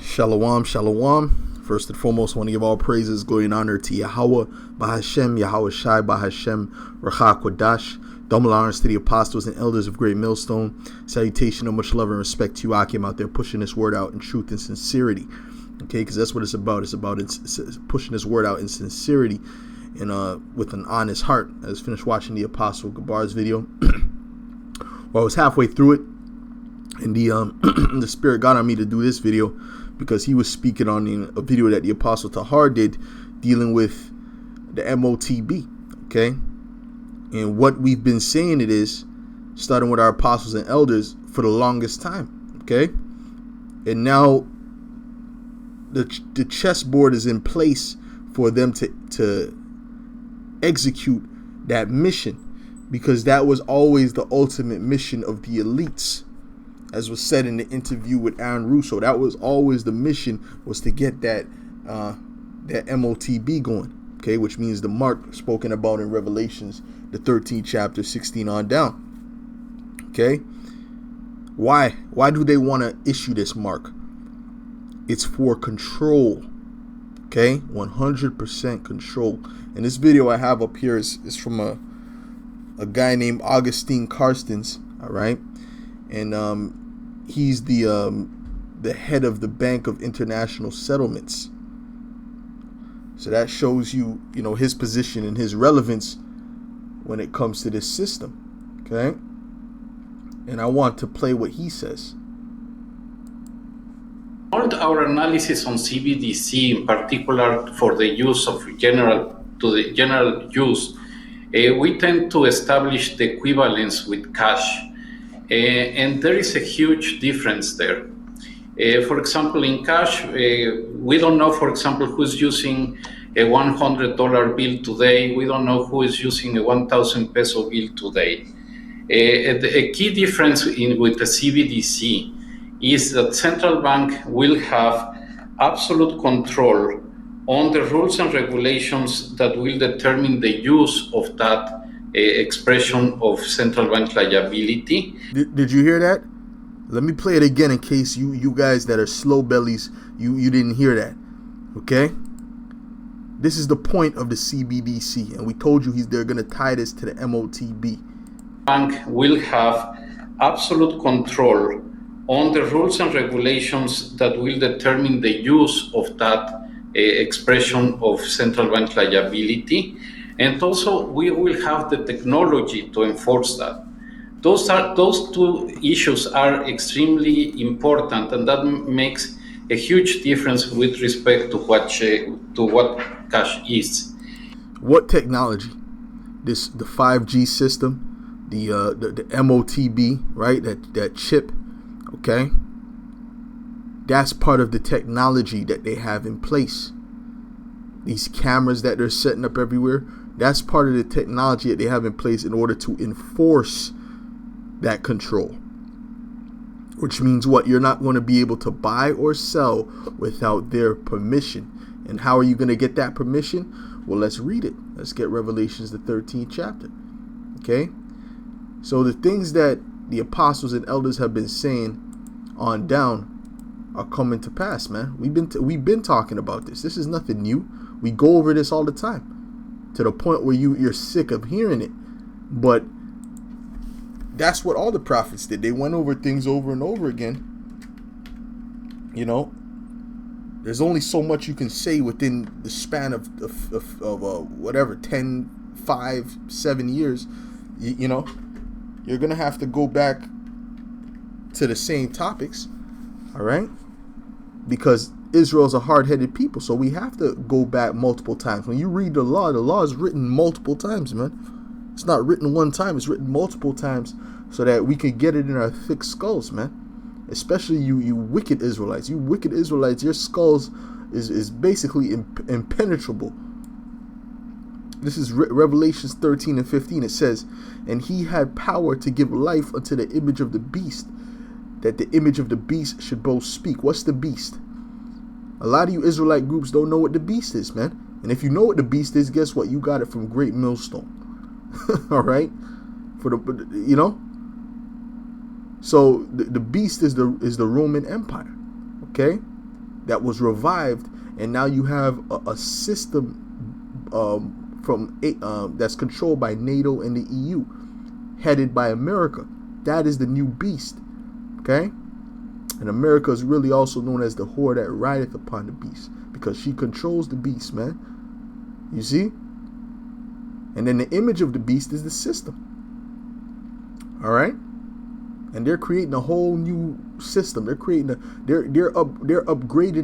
Shalom, shalom. First and foremost, I want to give all praises, glory, and honor to Yahweh, Bahashem, Yahweh Shai, Bahashem, Racha Kodash. Double honors to the apostles and elders of Great Millstone. Salutation of much love and respect to you, Akim, out there pushing this word out in truth and sincerity. Okay, because that's what it's about. It's about pushing this word out in sincerity and with an honest heart. I just finished watching the Apostle Gabar's video. Well, I was halfway through it, and the Spirit got on me to do this video because he was speaking on a video that the Apostle Tahar did dealing with the MOTB, okay? And what we've been saying it is, starting with our apostles and elders for the longest time, okay? And now the chessboard is in place for them to execute that mission, because that was always the ultimate mission of the elites. As was said in the interview with Aaron Russo, that was always the mission, was to get that MOTB going, okay, which means the mark spoken about in Revelations, the 13th chapter, 16 on down, okay? Why do they want to issue this mark? It's for control, okay? 100% control. And this video I have up here is from a guy named Augustine Carstens, all right? And he's the head of the Bank of International Settlements. So that shows you, his position and his relevance when it comes to this system, okay? And I want to play what he says. All our analysis on CBDC, in particular for the use of general use, we tend to establish the equivalence with cash. And there is a huge difference there. For example, in cash, we don't know, for example, who's using a $100 bill today. We don't know who is using a 1,000 peso bill today. A key difference with the CBDC is that central bank will have absolute control on the rules and regulations that will determine the use of that expression of central bank liability. Did you hear that? Let me play it again in case you guys that are slow bellies, you didn't hear that. Okay? This is the point of the CBDC, and we told you they're going to tie this to the MOTB. Bank will have absolute control on the rules and regulations that will determine the use of that expression of central bank liability. And also, we will have the technology to enforce that. Those two issues are extremely important, and that makes a huge difference with respect to what cash is. What technology? The 5G system, the MOTB, right? That chip, okay? That's part of the technology that they have in place. These cameras that they're setting up everywhere, that's part of the technology that they have in place in order to enforce that control. Which means what? You're not going to be able to buy or sell without their permission. And how are you going to get that permission? Well, let's read it. Let's get Revelations, the 13th chapter. Okay? So the things that the apostles and elders have been saying on down are coming to pass, man. We've been talking about this. This is nothing new. We go over this all the time, to the point where you're sick of hearing it. But that's what all the prophets did. They went over things over and over again. There's only so much you can say within the span of whatever, 10, 5, 7 years. You're going to have to go back to the same topics, all right? Because Israel's a hard-headed people, so we have to go back multiple times. When you read the law is written multiple times, man. It's not written one time, it's written multiple times so that we could get it in our thick skulls, man. Especially you wicked Israelites. You wicked Israelites, your skulls is basically impenetrable. This is Revelations 13 and 15. It says, "And he had power to give life unto the image of the beast, that the image of the beast should both speak." What's the beast? A lot of you Israelite groups don't know what the beast is, man. And if you know what the beast is, guess what? You got it from Great Millstone. All right? So the beast is the Roman Empire. Okay? that was revived, and now you have a system that's controlled by NATO and the EU, headed by America. That is the new beast. Okay? And America is really also known as the whore that rideth upon the beast, because she controls the beast, man. You see? And then the image of the beast is the system. All right? And they're creating a whole new system. They're upgrading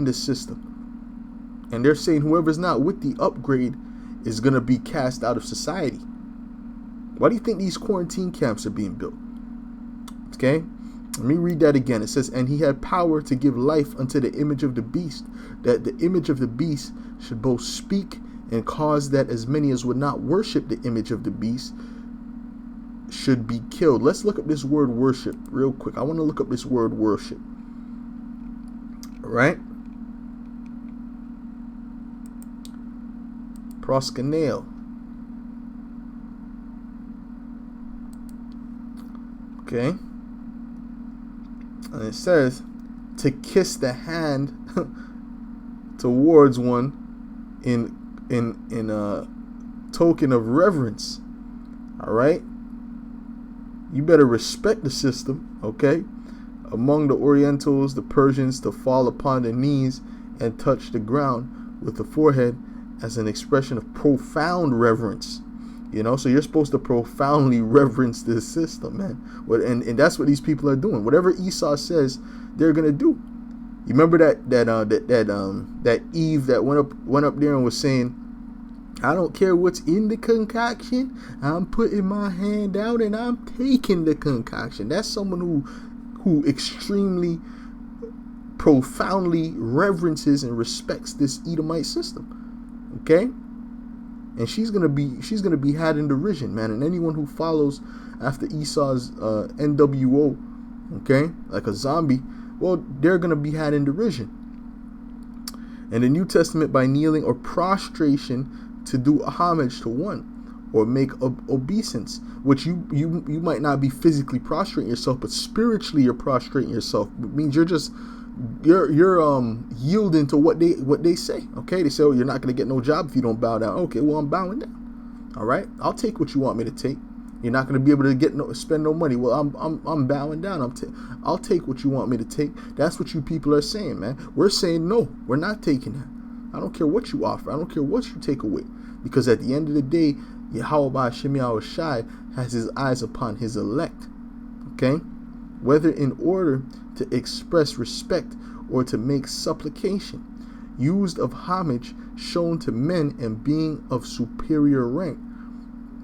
the system. And they're saying whoever's not with the upgrade is going to be cast out of society. Why do you think these quarantine camps are being built? Okay? Let me read that again. It says, and he had power to give life unto the image of the beast, that the image of the beast should both speak and cause that as many as would not worship the image of the beast should be killed. Let's look up this word worship real quick. I want to look up this word worship. All right? Proskuneo. Okay? And it says to kiss the hand towards one in a token of reverence. All right? You better respect the system, okay? Among the Orientals, the Persians, to fall upon the knees and touch the ground with the forehead as an expression of profound reverence. You know, so you're supposed to profoundly reverence this system, man. And that's what these people are doing. Whatever Esau says, they're gonna do. You remember that Eve that went up there and was saying, I don't care what's in the concoction. I'm putting my hand out and I'm taking the concoction. That's someone who extremely profoundly reverences and respects this Edomite system. Okay? And she's gonna be had in derision, man. And anyone who follows after Esau's NWO, okay, like a zombie, well, they're gonna be had in derision. And the New Testament, by kneeling or prostration to do homage to one, or make obeisance, which you might not be physically prostrating yourself, but spiritually you're prostrating yourself. It means you're yielding to what they say. Okay, they say, oh, you're not going to get no job if you don't bow down. Okay, well, I'm bowing down. All right, I'll take what you want me to take. You're not going to be able to spend no money. Well, I'm bowing down. I'll take what you want me to take. That's what you people are saying, man. We're saying no, we're not taking that. I don't care what you offer. I don't care what you take away, because at the end of the day, Yahweh Ba'ashem Yahweh Shai has his eyes upon his elect. Okay, whether in order to express respect or to make supplication, used of homage shown to men and being of superior rank.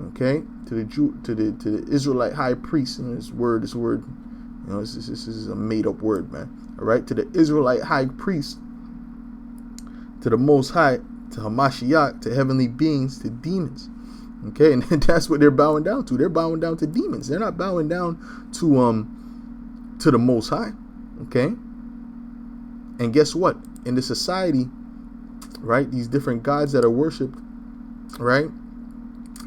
Okay, to the Israelite high priest, and this word, you know, this is a made up word, man. All right, to the Israelite high priest, to the Most High, to Hamashiach, to heavenly beings, to demons. Okay, and that's what they're bowing down to. They're bowing down to demons. They're not bowing down to the Most High. Okay, and guess what? In the society, right, these different gods that are worshipped, right,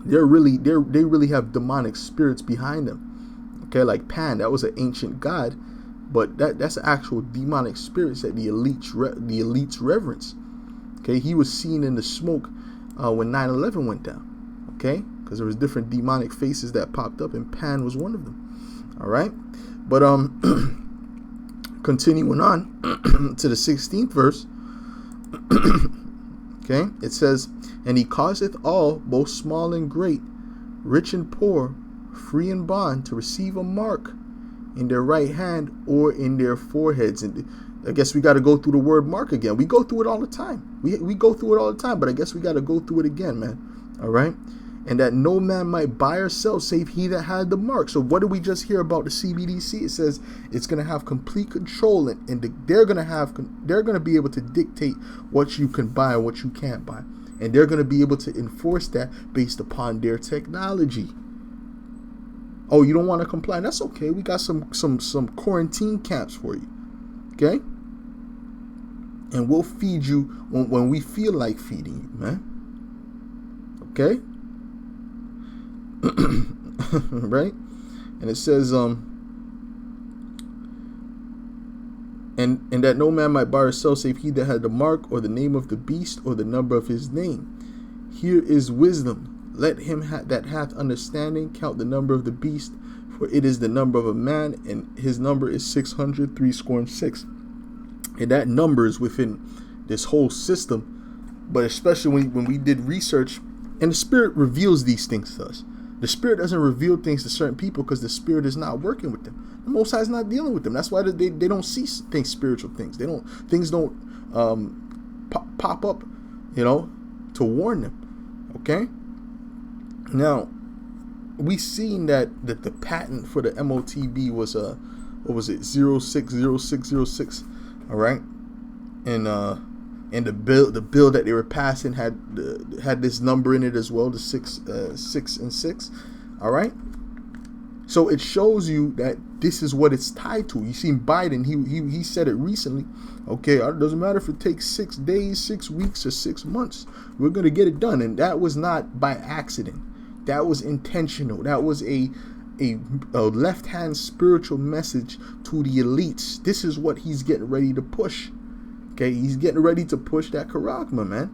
they really have demonic spirits behind them. Okay, like Pan, that was an ancient god, but that's actual demonic spirits that the elites reverence. Okay, he was seen in the smoke when 9/11 went down. Okay, because there was different demonic faces that popped up, and Pan was one of them. All right, but continuing on to the 16th verse. Okay, it says, and he causeth all, both small and great, rich and poor, free and bond, to receive a mark in their right hand or in their foreheads. And I guess we got to go through the word mark again. We go through it all the time. We go through it all the time, but I guess we got to go through it again, man. All right. And that no man might buy or sell save he that had the mark. So what did we just hear about the CBDC? It says it's going to have complete control, and they're going to be able to dictate what you can buy and what you can't buy. And they're going to be able to enforce that based upon their technology. Oh, you don't want to comply? That's okay. We got some quarantine camps for you. Okay? And we'll feed you when we feel like feeding you, man. Okay? Right? And it says, and that no man might buy or sell save he that had the mark or the name of the beast or the number of his name. Here is wisdom. Let him that hath understanding count the number of the beast, for it is the number of a man, and his number is 666. And that number is within this whole system, but especially when we did research, and the Spirit reveals these things to us. The Spirit doesn't reveal things to certain people because the Spirit is not working with them. The Most High is not dealing with them. That's why they don't see things, spiritual things. Things don't pop up, to warn them. Okay. Now, we seen that the patent for the MOTB was what was it, 060606, all right, and the bill that they were passing had this number in it as well, the 6 and 6, all right. So it shows you that this is what it's tied to. You seen Biden, he said it recently. Okay, it doesn't matter if it takes 6 days, 6 weeks, or 6 months. We're gonna get it done, and that was not by accident. That was intentional. That was a left-hand spiritual message to the elites. This is what he's getting ready to push. Okay, he's getting ready to push that charagma, man.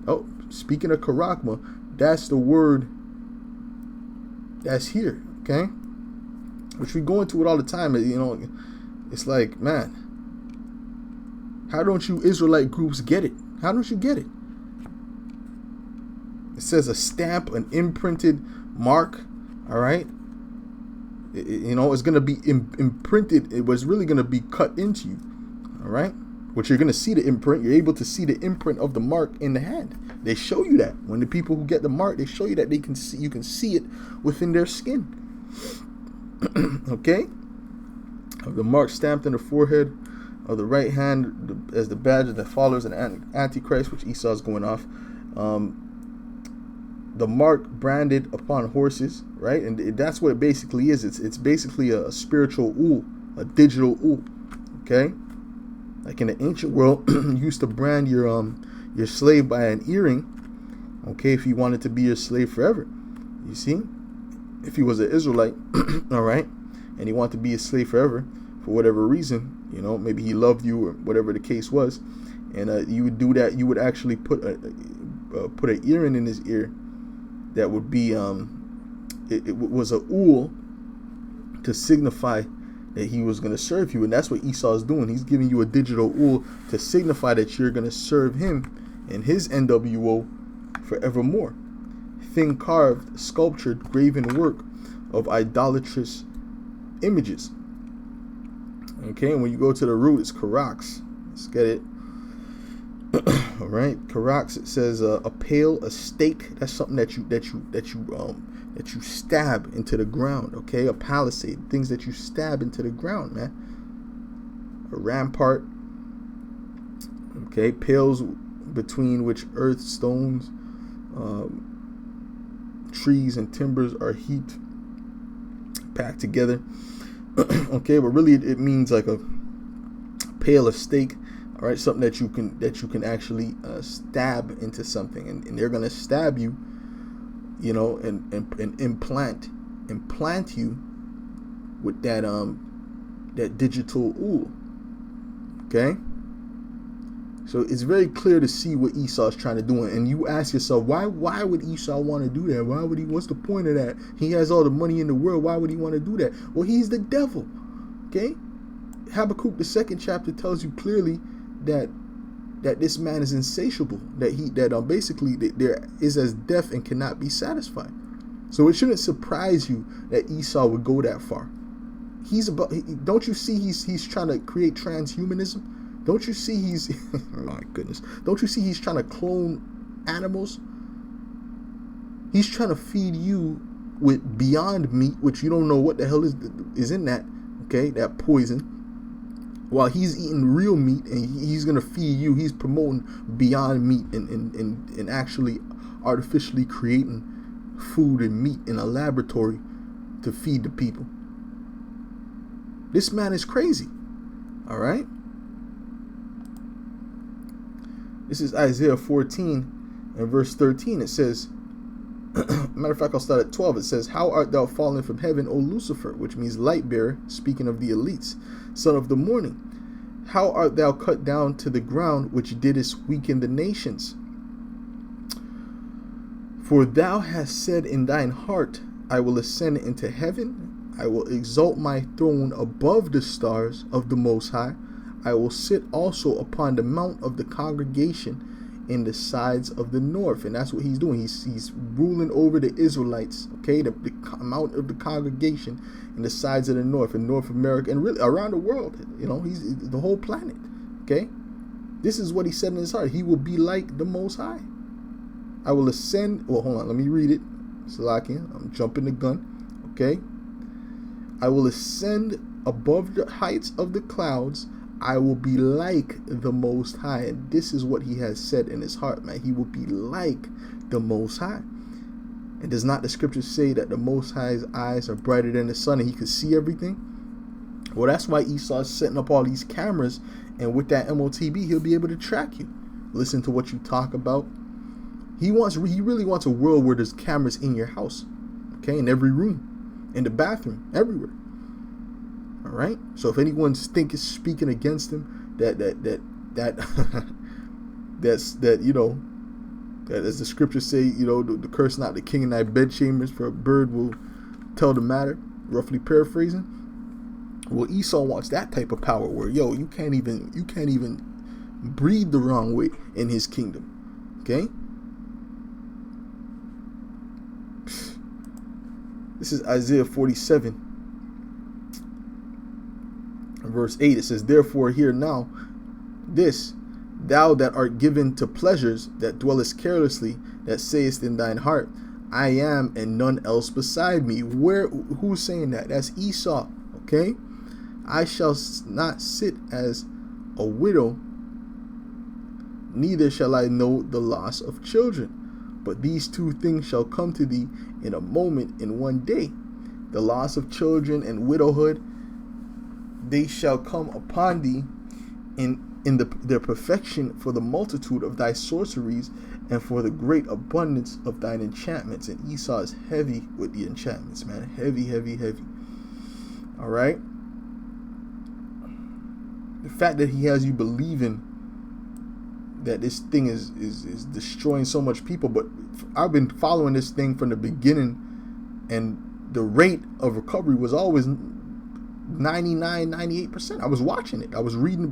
Oh, speaking of charagma, that's the word that's here, okay? Which we go into it all the time. It's like, man, how don't you Israelite groups get it? How don't you get it? It says a stamp, an imprinted mark, all right? It's going to be imprinted. It was really going to be cut into you, all right? Which you're going to see the imprint. You're able to see the imprint of the mark in the hand. They show you that. When the people who get the mark, they show you that you can see it within their skin. Okay? Of the mark stamped in the forehead of the right hand as the badge of the followers of the Antichrist, which Esau is going off. The mark branded upon horses, right? And that's what it basically is. It's basically a spiritual ool, a digital ool. Okay? Like in the ancient world, you used to brand your slave by an earring, okay, if he wanted to be your slave forever. You see? If he was an Israelite, all right, and he wanted to be a slave forever for whatever reason, maybe he loved you or whatever the case was, and you would do that. You would actually put an earring in his ear that would be it was a ool to signify that he was going to serve you. And that's what Esau is doing. He's giving you a digital ool to signify that you're going to serve him and his NWO forevermore. Thin carved, sculptured, graven work of idolatrous images. Okay, and when you go to the root, it's karax. Let's get it. All right, karax. It says a pail, a stake. That's something that you stab into the ground. Okay, a palisade, things that you stab into the ground, man. A rampart. Okay, pails between which earth, stones, trees, and timbers are heaped, packed together. Okay, but really it means like a pail, a stake. All right, something that you can actually stab into something, and they're gonna stab you, and implant you with that digital ool. Okay, so it's very clear to see what Esau is trying to do, and you ask yourself, why would Esau want to do that? Why would he? What's the point of that? He has all the money in the world. Why would he want to do that? Well, he's the devil. Okay, Habakkuk, the 2nd chapter, tells you clearly that this man is insatiable, that basically there is as death and cannot be satisfied. So it shouldn't surprise you that Esau would go that far. Don't you see he's trying to create transhumanism? Don't you see he's oh my goodness, don't you see he's trying to clone animals? He's trying to feed you with Beyond Meat, which you don't know what the hell is in that, okay, that poison, while he's eating real meat, and he's going to feed you. He's promoting Beyond Meat and actually artificially creating food and meat in a laboratory to feed the people. This man is crazy. All right? This is Isaiah 14 and verse 13. It says, matter of fact, I'll start at 12. It says, "How art thou fallen from heaven, O Lucifer?" Which means light bearer, speaking of the elites, son of the morning. How art thou cut down to the ground, which didst weaken the nations? For thou hast said in thine heart, I will ascend into heaven. I will exalt my throne above the stars of the Most High. I will sit also upon the mount of the congregation in the sides of the north. And that's what he's doing. He's ruling over the Israelites, okay, the mount of the congregation in the sides of the north, in North America, and really around the world. He's the whole planet, okay. This is what he said in his heart. He will be like the Most High. I will ascend. Well, hold on, let me read it. Salakia, I'm jumping the gun, okay. I will ascend above the heights of the clouds. I will be like the Most High. And this is what he has said in his heart, man. He will be like the Most High. And does not the scripture say that the Most High's eyes are brighter than the sun and he can see everything? Well, that's why Esau is setting up all these cameras. And with that MOTB, he'll be able to track you. Listen to what you talk about. He really wants a world where there's cameras in your house. Okay, in every room, in the bathroom, everywhere. All right. So if anyone's speaking against him, that as the scriptures say, the curse not the king in thy bedchambers, for a bird will tell the matter. Roughly paraphrasing. Well, Esau wants that type of power where you can't even breathe the wrong way in his kingdom. Okay. This is Isaiah 47, verse 8. It says, therefore hear now this, thou that art given to pleasures, that dwellest carelessly, that sayest in thine heart, I am and none else beside me. Who's saying that? That's Esau. Okay. I shall not sit as a widow, neither shall I know the loss of children. But these two things shall come to thee in a moment, in one day. The loss of children and widowhood, they shall come upon thee in their perfection, for the multitude of thy sorceries and for the great abundance of thine enchantments. And Esau is heavy with the enchantments, man. Heavy, heavy, heavy. All right. The fact that he has you believing that this thing is destroying so much people, but I've been following this thing from the beginning, and the rate of recovery was always 99-98%. I was watching it. I was reading.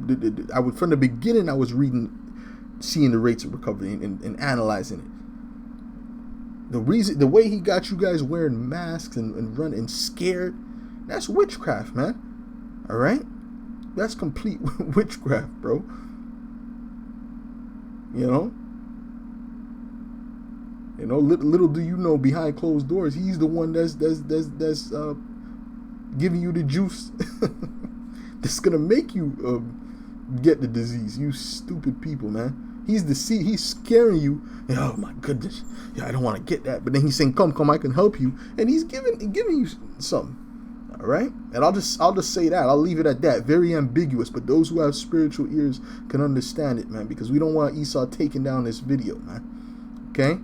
From the beginning. I was seeing the rates of recovery and analyzing it. The way he got you guys wearing masks and running scared, that's witchcraft, man. All right, that's complete witchcraft, bro. Little do you know, behind closed doors, he's the one that's giving you the juice that's gonna make you get the disease. You stupid people, man. He's scaring you. Oh my goodness, I don't want to get that. But then he's saying, come, I can help you, and he's giving you something. All right, and I'll just say that. I'll leave it at that. Very ambiguous, but those who have spiritual ears can understand it, man. Because we don't want Esau taking down this video, man. Okay.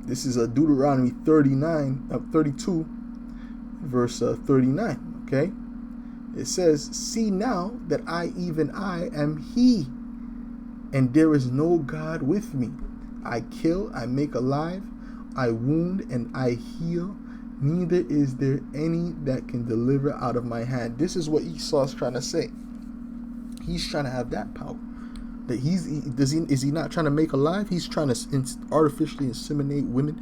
This is a Deuteronomy 32, verse 39. Okay, it says, "See now that I, even I, am He, and there is no God with me. I kill, I make alive, I wound, and I heal. Neither is there any that can deliver out of my hand." This is what Esau's trying to say. He's trying to have that power. That is he not trying to make alive? He's trying to artificially inseminate women,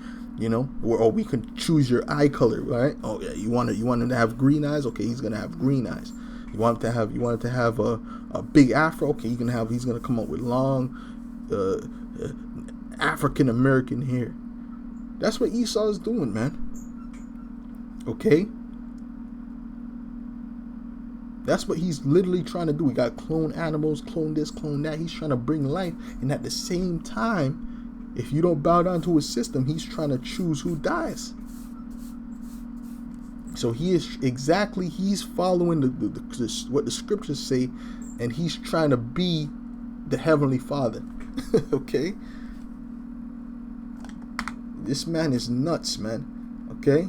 or we can choose your eye color, right? Oh yeah, you want him to have green eyes? Okay, he's gonna have green eyes. You want him to have a big afro? Okay, he's gonna come up with long African American hair. That's what Esau is doing, man. Okay? That's what he's literally trying to do. He got clone animals, clone this, clone that. He's trying to bring life. And at the same time, if you don't bow down to his system, he's trying to choose who dies. So he's following what the scriptures say, and he's trying to be the Heavenly Father. Okay? This man is nuts, man. Okay?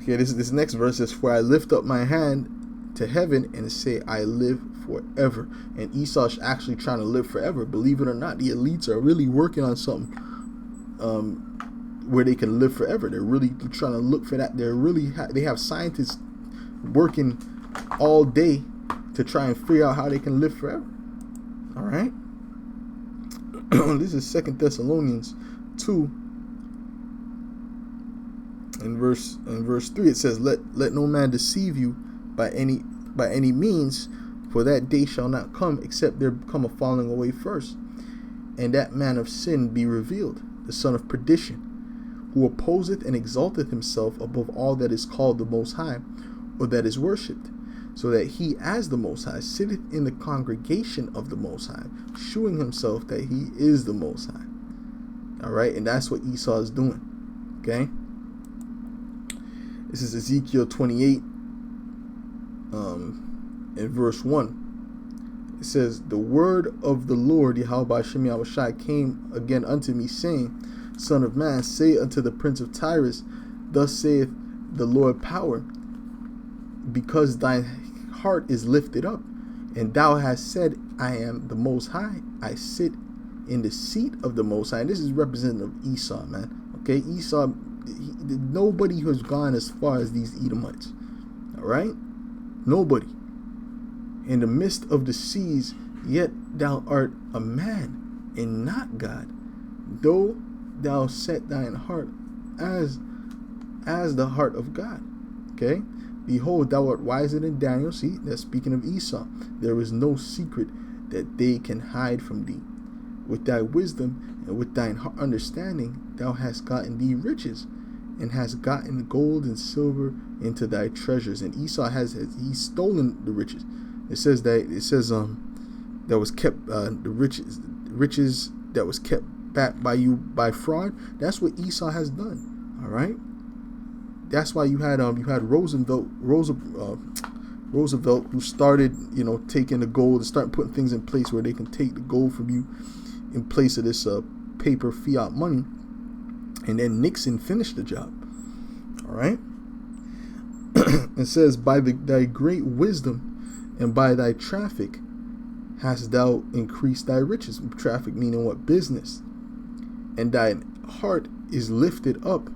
Okay, this next verse says, "For I lift up my hand to heaven and say, I live forever." And Esau's actually trying to live forever. Believe it or not, the elites are really working on something where they can live forever. They're really trying to look for that. They have scientists working all day to try and figure out how they can live forever. All right. This is 2 Thessalonians 2. In verse 3, it says, let no man deceive you by any means, for that day shall not come except there come a falling away first, and that man of sin be revealed, the son of perdition, who opposeth and exalteth himself above all that is called the Most High, or that is worshipped, so that he as the Most High sitteth in the congregation of the Most High, shewing himself that he is the Most High. All right, and that's what Esau is doing. Okay, this is Ezekiel 28, in verse 1. It says, "The word of the Lord, Yahweh Shem Yahushai, came again unto me, saying, Son of man, say unto the prince of Tyrus, Thus saith the Lord power, because thine heart is lifted up, and thou hast said, I am the Most High, I sit in the seat of the Most High." And this is representative of Esau, man. Okay, Esau, nobody has gone as far as these Edomites. All right, nobody. In the midst of the seas, yet thou art a man, and not God, though thou set thine heart as the heart of God. Okay, behold, thou art wiser than Daniel. See, that's speaking of Esau. There is no secret that they can hide from thee. With thy wisdom and with thine understanding, thou hast gotten thee riches, and hast gotten gold and silver into thy treasures. And Esau he's stolen the riches. It says that was kept the riches that was kept back by you by fraud. That's what Esau has done. All right. That's why you had Roosevelt who started taking the gold and start putting things in place where they can take the gold from you in place of this paper fiat money, and then Nixon finished the job. All right. It says, "By thy great wisdom and by thy traffic hast thou increased thy riches." Traffic meaning what? Business. "And thy heart is lifted up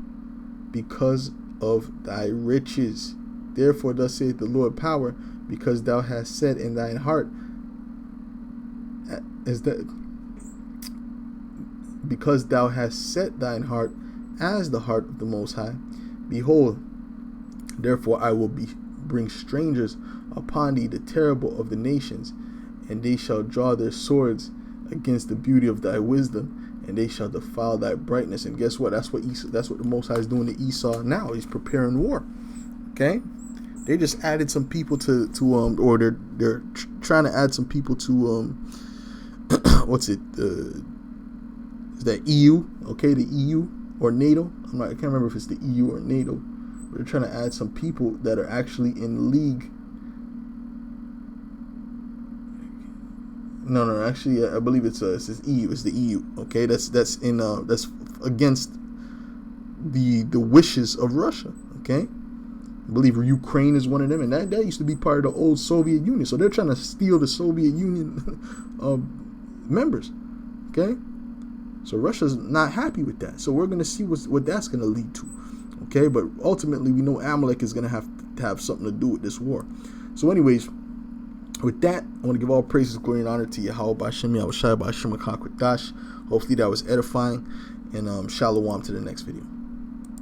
because of thy riches. Therefore thus saith the Lord power, because thou hast said in thine heart, because thou hast set thine heart as the heart of the Most High. Behold, therefore I will bring strangers upon thee, the terrible of the nations, and they shall draw their swords against the beauty of thy wisdom, and they shall defile thy brightness." And guess what? That's what the Most High is doing to Esau now. He's preparing war. Okay, they just added some people to or they're trying to add some people to what's it? Is that EU? Okay, the EU or NATO? I can't remember if it's the EU or NATO. But they're trying to add some people that are actually in league. No. Actually, I believe it says EU. It's the EU. Okay, that's against the wishes of Russia. Okay, I believe Ukraine is one of them, and that used to be part of the old Soviet Union. So they're trying to steal the Soviet Union members. Okay, so Russia's not happy with that. So we're gonna see what that's gonna lead to. Okay, but ultimately we know Amalek is gonna have to have something to do with this war. So, anyways. With that, I want to give all praises, glory, and honor to Yahweh B'Hashem Yahushai B'Hashem HaKakwadash. Hopefully that was edifying, and shalom to the next video.